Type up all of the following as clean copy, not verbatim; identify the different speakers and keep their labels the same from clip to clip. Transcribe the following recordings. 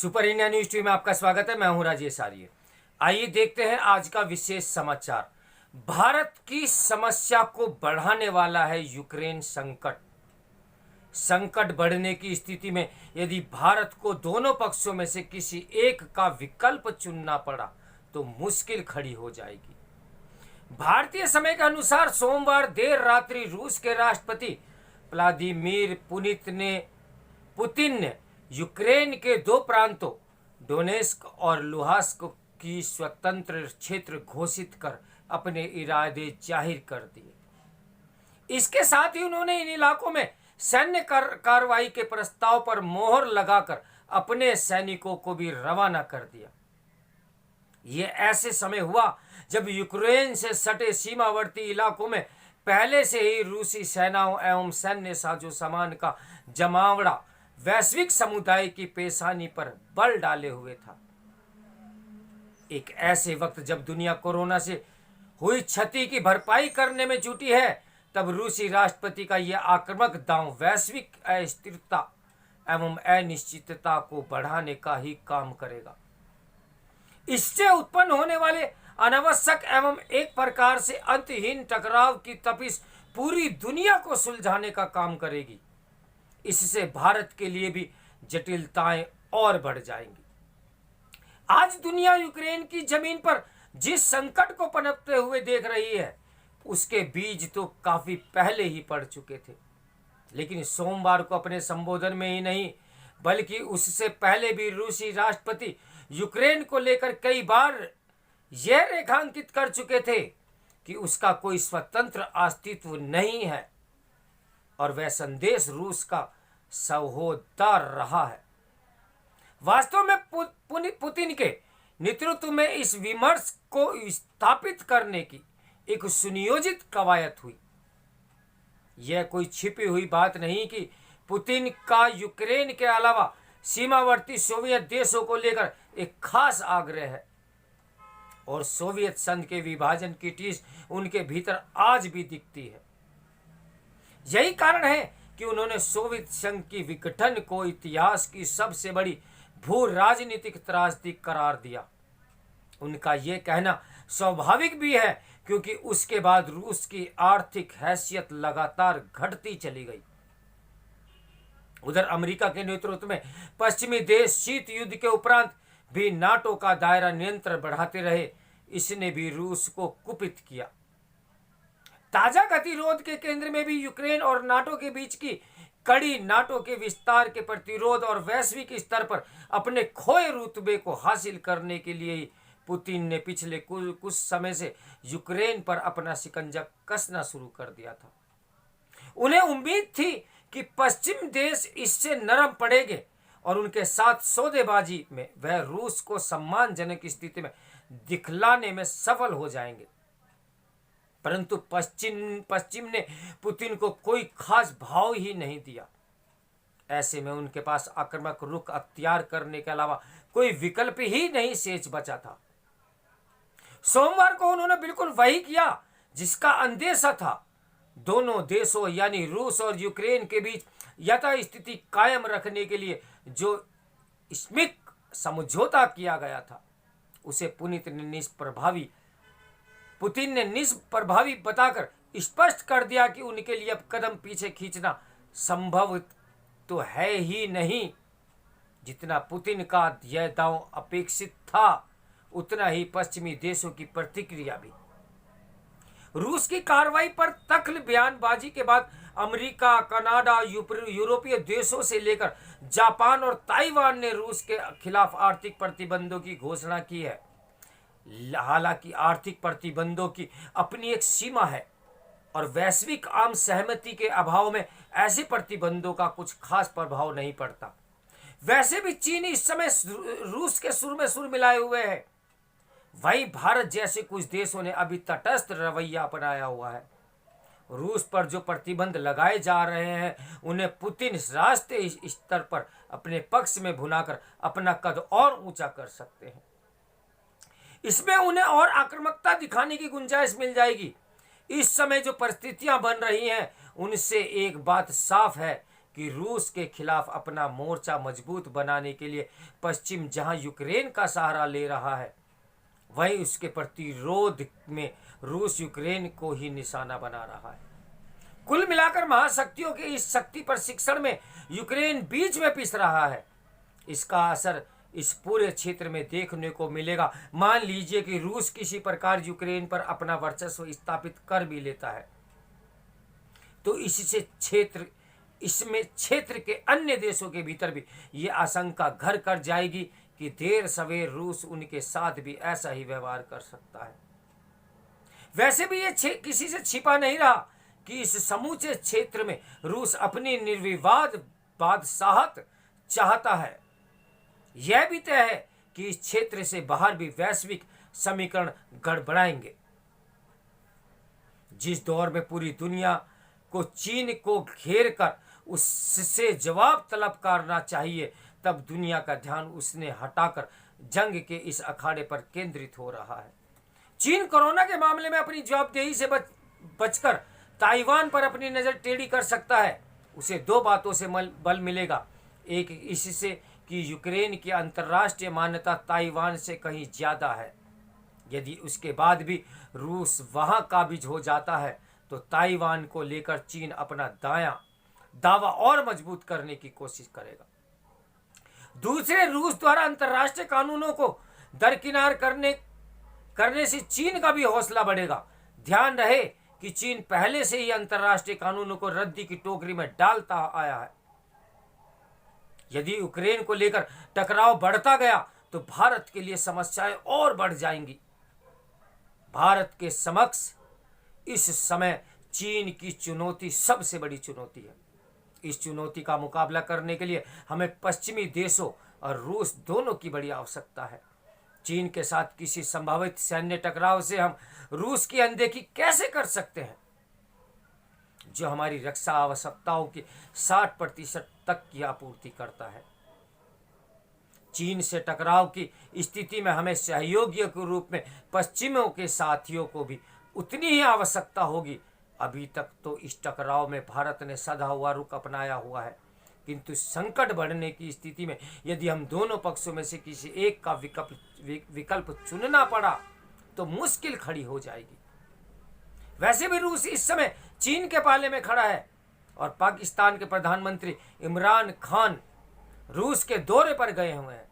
Speaker 1: Super India news TV में आपका स्वागत है। मैं हूं राजेश आर्य। आइए देखते हैं आज का विशेष समाचार। भारत की समस्या को बढ़ाने वाला है यूक्रेन संकट। संकट बढ़ने की स्थिति में यदि भारत को दोनों पक्षों में से किसी एक का विकल्प चुनना पड़ा तो मुश्किल खड़ी हो जाएगी। भारतीय समय के अनुसार सोमवार देर रात्रि रूस के राष्ट्रपति व्लादिमीर पुतिन ने यूक्रेन के दो प्रांतों डोनेस्क और लुहांस्क की स्वतंत्र क्षेत्र घोषित कर अपने इरादे जाहिर कर दिए। इसके साथ ही उन्होंने इन इलाकों में सैन्य कार्रवाई के प्रस्ताव पर मोहर लगाकर अपने सैनिकों को भी रवाना कर दिया। ये ऐसे समय हुआ जब यूक्रेन से सटे सीमावर्ती इलाकों में पहले से ही रूसी सेनाओं एवं सैन्य साजो सामान का जमावड़ा वैश्विक समुदाय की पेशानी पर बल डाले हुए था। एक ऐसे वक्त जब दुनिया कोरोना से हुई क्षति की भरपाई करने में जुटी है, तब रूसी राष्ट्रपति का यह आक्रामक दांव वैश्विक अस्थिरता एवं अनिश्चितता को बढ़ाने का ही काम करेगा। इससे उत्पन्न होने वाले अनावश्यक एवं एक प्रकार से अंतहीन टकराव की तपिश पूरी दुनिया को सुलझाने का काम करेगी। इससे भारत के लिए भी जटिलताएं और बढ़ जाएंगी। आज दुनिया यूक्रेन की जमीन पर जिस संकट को पनपते हुए देख रही है, उसके बीज तो काफी पहले ही पड़ चुके थे। लेकिन सोमवार को अपने संबोधन में ही नहीं बल्कि उससे पहले भी रूसी राष्ट्रपति यूक्रेन को लेकर कई बार यह रेखांकित कर चुके थे कि उसका कोई स्वतंत्र अस्तित्व नहीं है और वह संदेश रूस का सहोदर रहा है। वास्तव में पुतिन के नेतृत्व में इस विमर्श को स्थापित करने की एक सुनियोजित कवायद हुई। यह कोई छिपी हुई बात नहीं कि पुतिन का यूक्रेन के अलावा सीमावर्ती सोवियत देशों को लेकर एक खास आग्रह है और सोवियत संघ के विभाजन की टीस उनके भीतर आज भी दिखती है। यही कारण है कि उन्होंने सोवियत संघ की विघटन को इतिहास की सबसे बड़ी भू राजनीतिक त्रासदी करार दिया। उनका यह कहना स्वाभाविक भी है क्योंकि उसके बाद रूस की आर्थिक हैसियत लगातार घटती चली गई। उधर अमेरिका के नेतृत्व में पश्चिमी देश शीत युद्ध के उपरांत भी नाटो का दायरा नियंत्रण बढ़ाते रहे। इसने भी रूस को कुपित किया। ताजा गतिरोध के केंद्र में भी यूक्रेन और नाटो के बीच की कड़ी नाटो के विस्तार के प्रतिरोध और वैश्विक स्तर पर अपने खोए रुतबे को हासिल करने के लिए ही पुतिन ने पिछले कुछ समय से यूक्रेन पर अपना शिकंजा कसना शुरू कर दिया था। उन्हें उम्मीद थी कि पश्चिम देश इससे नरम पड़ेंगे और उनके साथ सौदेबाजी में वह रूस को सम्मानजनक स्थिति में दिखलाने में सफल हो जाएंगे। परंतु पश्चिम ने पुतिन को कोई खास भाव ही नहीं दिया। ऐसे में उनके पास आक्रामक रुख अख्तियार करने के अलावा कोई विकल्प ही नहीं शेष बचा था। सोमवार को उन्होंने बिल्कुल वही किया जिसका अंदेशा था। दोनों देशों यानी रूस और यूक्रेन के बीच यथास्थिति कायम रखने के लिए जो स्मिक समझौता किया गया था, उसे पुतिन ने निष्प्रभावी बताकर स्पष्ट कर दिया कि उनके लिए अब कदम पीछे खींचना संभव तो है ही नहीं। जितना पुतिन का यह दांव अपेक्षित था, उतना ही पश्चिमी देशों की प्रतिक्रिया भी। रूस की कार्रवाई पर तख्ल बयानबाजी के बाद अमेरिका, कनाडा, यूरोपीय देशों से लेकर जापान और ताइवान ने रूस के खिलाफ आर्थिक प्रतिबंधों की घोषणा की है। हालांकि आर्थिक प्रतिबंधों की अपनी एक सीमा है और वैश्विक आम सहमति के अभाव में ऐसे प्रतिबंधों का कुछ खास प्रभाव नहीं पड़ता। वैसे भी चीन इस समय रूस के सुर में सुर मिलाए हुए है। वहीं भारत जैसे कुछ देशों ने अभी तटस्थ रवैया अपनाया हुआ है। रूस पर जो प्रतिबंध लगाए जा रहे हैं, उन्हें पुतिन राष्ट्रीय स्तर पर अपने पक्ष में भुनाकर अपना कद और ऊंचा कर सकते हैं। इसमें उन्हें और आक्रामकता दिखाने की गुंजाइश मिल जाएगी। इस समय जो परिस्थितियां बन रही हैं, उनसे एक बात साफ है कि रूस के खिलाफ अपना मोर्चा मजबूत बनाने के लिए पश्चिम जहां यूक्रेन का सहारा ले रहा है, वहीं उसके प्रतिरोध में रूस यूक्रेन को ही निशाना बना रहा है। कुल मिलाकर महाशक्तियों के इस शक्ति प्रशिक्षण में यूक्रेन बीच में पिस रहा है। इसका असर इस पूरे क्षेत्र में देखने को मिलेगा। मान लीजिए कि रूस किसी प्रकार यूक्रेन पर अपना वर्चस्व स्थापित कर भी लेता है, तो इसमें क्षेत्र के अन्य देशों के भीतर भी ये आशंका घर कर जाएगी कि देर सवेर रूस उनके साथ भी ऐसा ही व्यवहार कर सकता है। वैसे भी ये किसी से छिपा नहीं रहा कि इस समूचे क्षेत्र में रूस अपनी निर्विवाद बादशाहत चाहता है। यह भी तय है कि इस क्षेत्र से बाहर भी वैश्विक समीकरण गड़बड़ाएंगे। जिस दौर में पूरी दुनिया को चीन को घेर कर उससे जवाब तलब करना चाहिए, तब दुनिया का ध्यान उसने हटाकर जंग के इस अखाड़े पर केंद्रित हो रहा है। चीन कोरोना के मामले में अपनी जवाबदेही से बचकर ताइवान पर अपनी नजर टेढ़ी कर सकता है। उसे दो बातों से बल मिलेगा। एक इससे कि यूक्रेन की अंतर्राष्ट्रीय मान्यता ताइवान से कहीं ज्यादा है। यदि उसके बाद भी रूस वहां काबिज हो जाता है तो ताइवान को लेकर चीन अपना दावा और मजबूत करने की कोशिश करेगा। दूसरे, रूस द्वारा अंतर्राष्ट्रीय कानूनों को दरकिनार करने से चीन का भी हौसला बढ़ेगा। ध्यान रहे कि चीन पहले से ही अंतर्राष्ट्रीय कानूनों को रद्दी की टोकरी में डालता आया है। यदि यूक्रेन को लेकर टकराव बढ़ता गया तो भारत के लिए समस्याएं और बढ़ जाएंगी। भारत के समक्ष इस समय चीन की चुनौती सबसे बड़ी चुनौती है। इस चुनौती का मुकाबला करने के लिए हमें पश्चिमी देशों और रूस दोनों की बड़ी आवश्यकता है। चीन के साथ किसी संभावित सैन्य टकराव से हम रूस की अनदेखी कैसे कर सकते हैं, जो हमारी रक्षा आवश्यकताओं की 60% तक की आपूर्ति करता है। चीन से टकराव की स्थिति में हमें सहयोगी के रूप में पश्चिमियों के साथियों को भी उतनी ही आवश्यकता होगी। अभी तक तो इस टकराव में भारत ने सदा हुआ रुख अपनाया हुआ है, किंतु संकट बढ़ने की स्थिति में यदि हम दोनों पक्षों में से किसी एक का विकल्प चुनना पड़ा तो मुश्किल खड़ी हो जाएगी। वैसे भी रूस इस समय चीन के पाले में खड़ा है और पाकिस्तान के प्रधानमंत्री इमरान खान रूस के दौरे पर गए हुए हैं।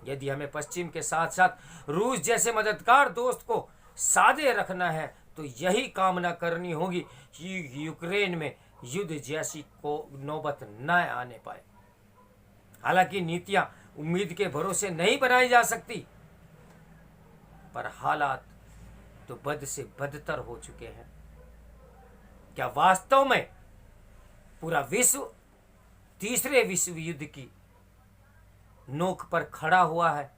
Speaker 1: यदि हमें पश्चिम के साथ साथ रूस जैसे मददगार दोस्त को सादे रखना है तो यही कामना करनी होगी कि यूक्रेन में युद्ध जैसी को नौबत न आने पाए। हालांकि नीतियां उम्मीद के भरोसे नहीं बनाई जा सकती, पर हालात तो बद से बदतर हो चुके हैं। क्या वास्तव में पूरा विश्व तीसरे विश्व युद्ध की नोक पर खड़ा हुआ है?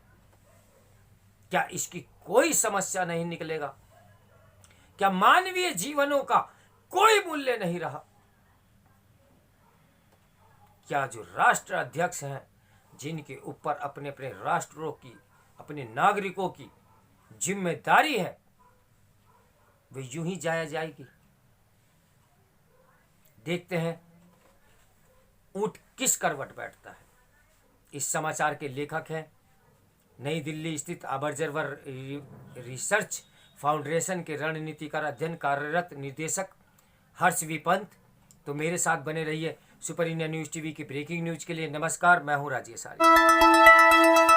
Speaker 1: क्या इसकी कोई समस्या नहीं निकलेगा? क्या मानवीय जीवनों का कोई मूल्य नहीं रहा? क्या जो राष्ट्र अध्यक्ष हैं, जिनके ऊपर अपने अपने राष्ट्रों की, अपने नागरिकों की जिम्मेदारी है, वे यूं ही जाया जाएगी? देखते हैं ऊंट किस करवट बैठता है। इस समाचार के लेखक हैं नई दिल्ली स्थित ऑब्जर्वर रिसर्च फाउंडेशन के रणनीतिकार अध्ययन कार्यरत निदेशक हर्ष वी पंत। तो मेरे साथ बने रहिए सुपर इंडिया न्यूज़ टीवी की ब्रेकिंग न्यूज के लिए। नमस्कार, मैं हूं राजेश आर्य।